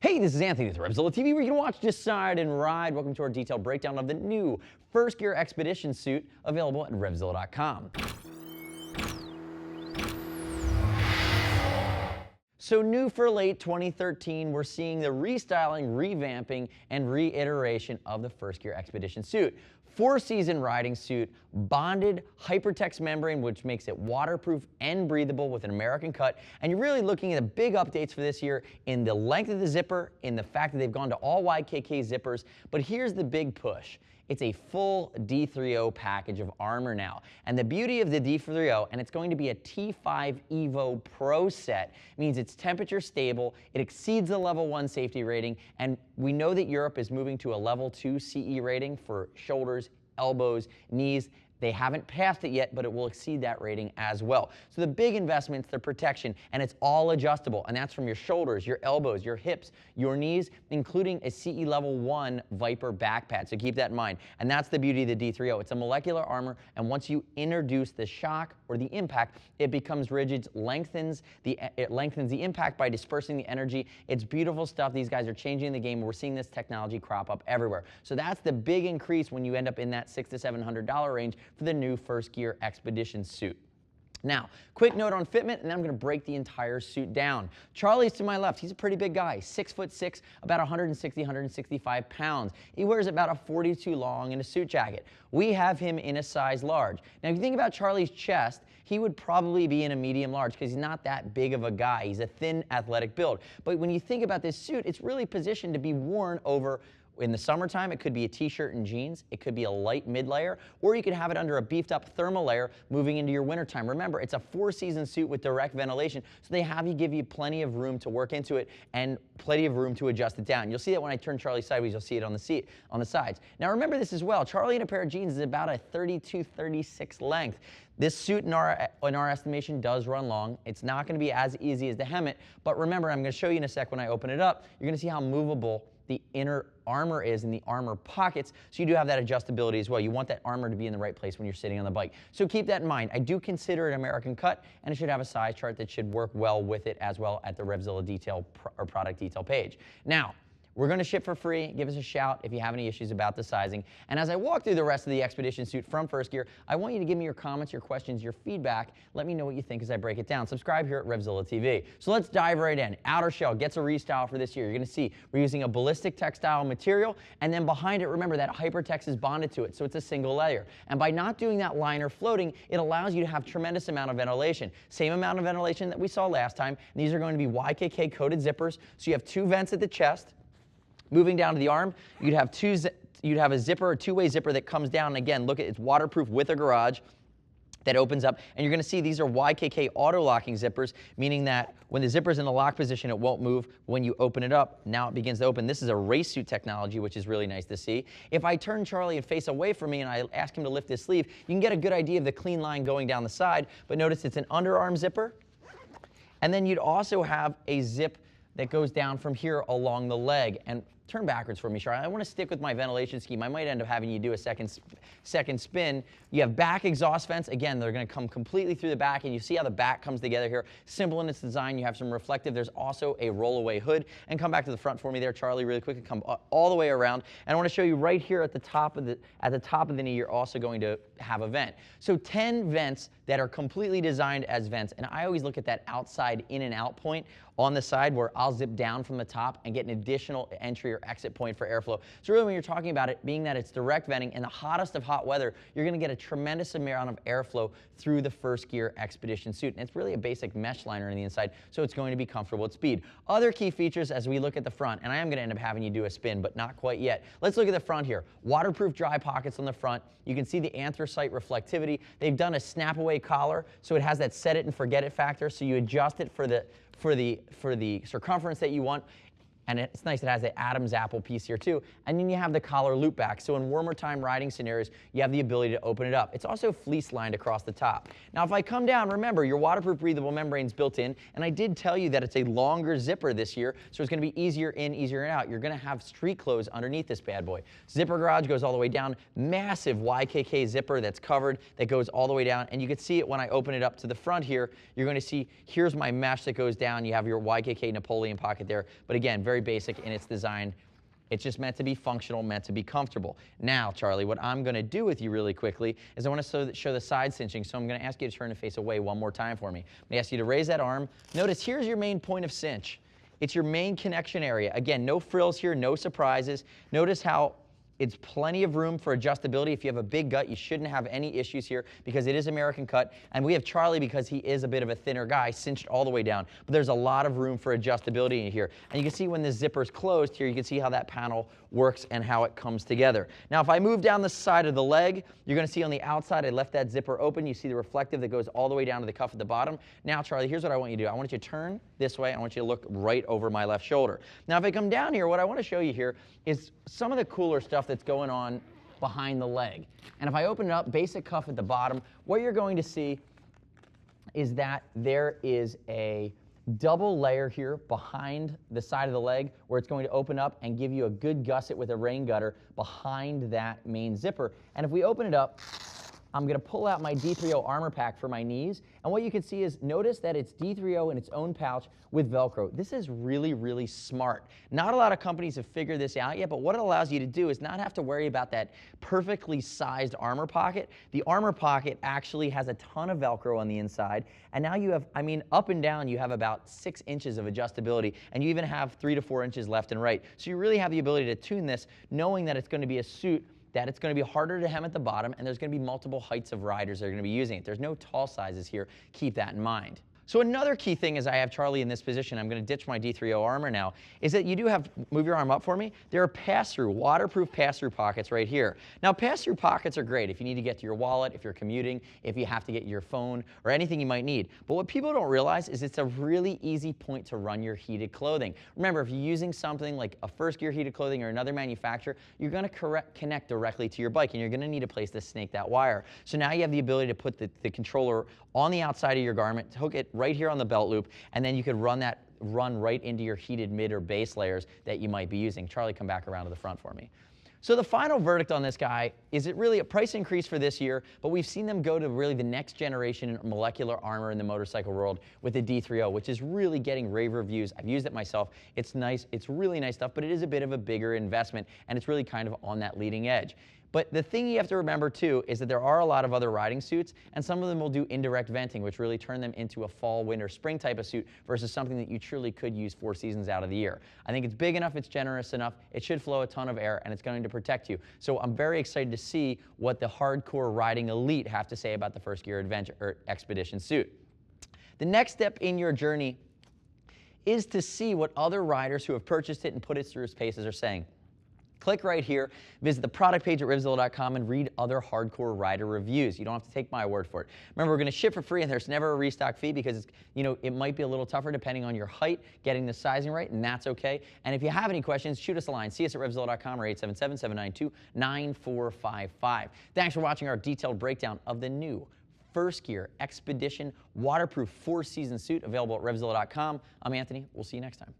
Hey, this is Anthony with Revzilla TV, where you can watch, decide, and ride. Welcome to our detailed breakdown of the new First Gear Expedition suit available at Revzilla.com. So new for late 2013, we're seeing the restyling, revamping, and reiteration of the First Gear Expedition suit. 4-season riding suit, bonded Hypertex membrane, which makes it waterproof and breathable with an American cut. And you're really looking at the big updates for this year in the length of the zipper, in the fact that they've gone to all YKK zippers. But here's the big push. It's a full D3O package of armor now. And the beauty of the D3O, and it's going to be a T5 Evo Pro set, means it's temperature stable, it exceeds the level 1 safety rating, and we know that Europe is moving to a level 2 CE rating for shoulders, elbows, knees. They haven't passed it yet, but it will exceed that rating as well. So the big investment's the protection, and it's all adjustable, and that's from your shoulders, your elbows, your hips, your knees, including a CE Level 1 Viper back pad, so keep that in mind. And that's the beauty of the D3O. It's a molecular armor, and once you introduce the shock or the impact, it becomes rigid, it lengthens the impact by dispersing the energy. It's beautiful stuff. These guys are changing the game. We're seeing this technology crop up everywhere. So that's the big increase when you end up in that $600 to $700 range for the new First Gear Expedition suit. Now, quick note on fitment, and then I'm going to break the entire suit down. Charlie's to my left. He's a pretty big guy, 6'6", about 160, 165 pounds. He wears about a 42 long in a suit jacket. We have him in a size large. Now, if you think about Charlie's chest, he would probably be in a medium large because he's not that big of a guy. He's a thin, athletic build. But when you think about this suit, it's really positioned to be worn over. In the summertime, it could be a t-shirt and jeans, it could be a light mid-layer, or you could have it under a beefed-up thermal layer moving into your wintertime. Remember, it's a 4-season suit with direct ventilation, so they give you plenty of room to work into it and plenty of room to adjust it down. You'll see that when I turn Charlie sideways, you'll see it on the sides. Now remember this as well, Charlie in a pair of jeans is about a 32-36 length. This suit, in our estimation, does run long. It's not going to be as easy as the Hemmet, but remember, I'm going to show you in a sec when I open it up, you're going to see how movable the inner armor is in the armor pockets, so you do have that adjustability as well. You want that armor to be in the right place when you're sitting on the bike. So keep that in mind. I do consider it American cut, and it should have a size chart that should work well with it as well at the Revzilla detail or product detail page. Now, we're going to ship for free. Give us a shout if you have any issues about the sizing. And as I walk through the rest of the Expedition suit from First Gear, I want you to give me your comments, your questions, your feedback. Let me know what you think as I break it down. Subscribe here at Revzilla TV. So let's dive right in. Outer shell gets a restyle for this year. You're going to see we're using a ballistic textile material, and then behind it, remember that Hypertex is bonded to it, so it's a single layer. And by not doing that liner floating, it allows you to have tremendous amount of ventilation. Same amount of ventilation that we saw last time. And these are going to be YKK coated zippers. So you have 2 vents at the chest. Moving down to the arm, you'd have a zipper, a 2-way zipper that comes down. And again, look, it's waterproof with a garage that opens up. And you're going to see these are YKK auto-locking zippers, meaning that when the zipper's in the lock position, it won't move. When you open it up, now it begins to open. This is a race suit technology, which is really nice to see. If I turn Charlie and face away from me and I ask him to lift his sleeve, you can get a good idea of the clean line going down the side. But notice it's an underarm zipper. And then you'd also have a zip that goes down from here along the leg. And turn backwards for me, Charlie. I want to stick with my ventilation scheme. I might end up having you do a second spin. You have back exhaust vents. Again, they're going to come completely through the back, and you see how the back comes together here. Simple in its design. You have some reflective. There's also a roll-away hood. And come back to the front for me there, Charlie, really quick, and come all the way around. And I want to show you right here at the top of the knee, you're also going to have a vent. So 10 vents that are completely designed as vents. And I always look at that outside in and out point on the side where I'll zip down from the top and get an additional entry or exit point for airflow. So really when you're talking about it, being that it's direct venting in the hottest of hot weather, you're going to get a tremendous amount of airflow through the First Gear Expedition suit. And it's really a basic mesh liner on the inside, so it's going to be comfortable at speed. Other key features as we look at the front, and I am going to end up having you do a spin, but not quite yet. Let's look at the front here. Waterproof dry pockets on the front. You can see the anthracite reflectivity. They've done a snap away collar, so it has that set it and forget it factor, so you adjust it for the circumference that you want. And it's nice, it has the Adam's apple piece here too. And then you have the collar loop back. So in warmer time riding scenarios, you have the ability to open it up. It's also fleece lined across the top. Now if I come down, remember your waterproof breathable membrane's built in. And I did tell you that it's a longer zipper this year, so it's gonna be easier in, easier out. You're gonna have street clothes underneath this bad boy. Zipper garage goes all the way down. Massive YKK zipper that's covered, that goes all the way down. And you can see it when I open it up to the front here. You're gonna see, here's my mesh that goes down. You have your YKK Napoleon pocket there. But again, very very basic in its design. It's just meant to be functional, meant to be comfortable. Now, Charlie, what I'm going to do with you really quickly is I want to show the side cinching, so I'm going to ask you to turn and face away one more time for me. I'm going to ask you to raise that arm. Notice here's your main point of cinch. It's your main connection area. Again, no frills here, no surprises. Notice how it's plenty of room for adjustability. If you have a big gut, you shouldn't have any issues here because it is American cut. And we have Charlie, because he is a bit of a thinner guy, cinched all the way down. But there's a lot of room for adjustability in here. And you can see when the zipper is closed here, you can see how that panel works and how it comes together. Now, if I move down the side of the leg, you're going to see on the outside, I left that zipper open. You see the reflective that goes all the way down to the cuff at the bottom. Now, Charlie, here's what I want you to do. I want you to turn this way. I want you to look right over my left shoulder. Now, if I come down here, what I want to show you here is some of the cooler stuff that's going on behind the leg. And if I open it up, basic cuff at the bottom, what you're going to see is that there is a double layer here behind the side of the leg where it's going to open up and give you a good gusset with a rain gutter behind that main zipper. And if we open it up, I'm going to pull out my D3O armor pack for my knees. And what you can see is, notice that it's D3O in its own pouch with Velcro. This is really, really smart. Not a lot of companies have figured this out yet, but what it allows you to do is not have to worry about that perfectly sized armor pocket. The armor pocket actually has a ton of Velcro on the inside. And now you have, I mean, up and down, you have about 6 inches of adjustability. And you even have 3 to 4 inches left and right. So you really have the ability to tune this, knowing that it's going to be a suit that it's going to be harder to hem at the bottom, and there's going to be multiple heights of riders that are going to be using it. There's no tall sizes here. Keep that in mind. So another key thing is I have Charlie in this position. I'm going to ditch my D3O armor now, is that you do have, move your arm up for me, there are pass-through, waterproof pass-through pockets right here. Now, pass-through pockets are great if you need to get to your wallet, if you're commuting, if you have to get your phone, or anything you might need. But what people don't realize is it's a really easy point to run your heated clothing. Remember, if you're using something like a First Gear heated clothing or another manufacturer, you're going to connect directly to your bike, and you're going to need a place to snake that wire. So now you have the ability to put the controller on the outside of your garment, hook it right here on the belt loop, and then you could run right into your heated mid or base layers that you might be using. Charlie, come back around to the front for me. So the final verdict on this guy is it really a price increase for this year, but we've seen them go to really the next generation molecular armor in the motorcycle world with the D3O, which is really getting rave reviews. I've used it myself. It's nice. It's really nice stuff, but it is a bit of a bigger investment, and it's really kind of on that leading edge. But the thing you have to remember, too, is that there are a lot of other riding suits, and some of them will do indirect venting, which really turn them into a fall, winter, spring type of suit versus something that you truly could use 4 seasons out of the year. I think it's big enough, it's generous enough, it should flow a ton of air, and it's going to protect you. So I'm very excited to see what the hardcore riding elite have to say about the First Gear Adventure or Expedition suit. The next step in your journey is to see what other riders who have purchased it and put it through its paces are saying. Click right here, visit the product page at rivzilla.com and read other hardcore rider reviews. You don't have to take my word for it. Remember, we're going to ship for free, and there's never a restock fee because it might be a little tougher depending on your height, getting the sizing right, and that's okay. And if you have any questions, shoot us a line. See us at rivzilla.com or 877-792-9455. Thanks for watching our detailed breakdown of the new First Gear Expedition waterproof 4-season suit available at rivzilla.com. I'm Anthony. We'll see you next time.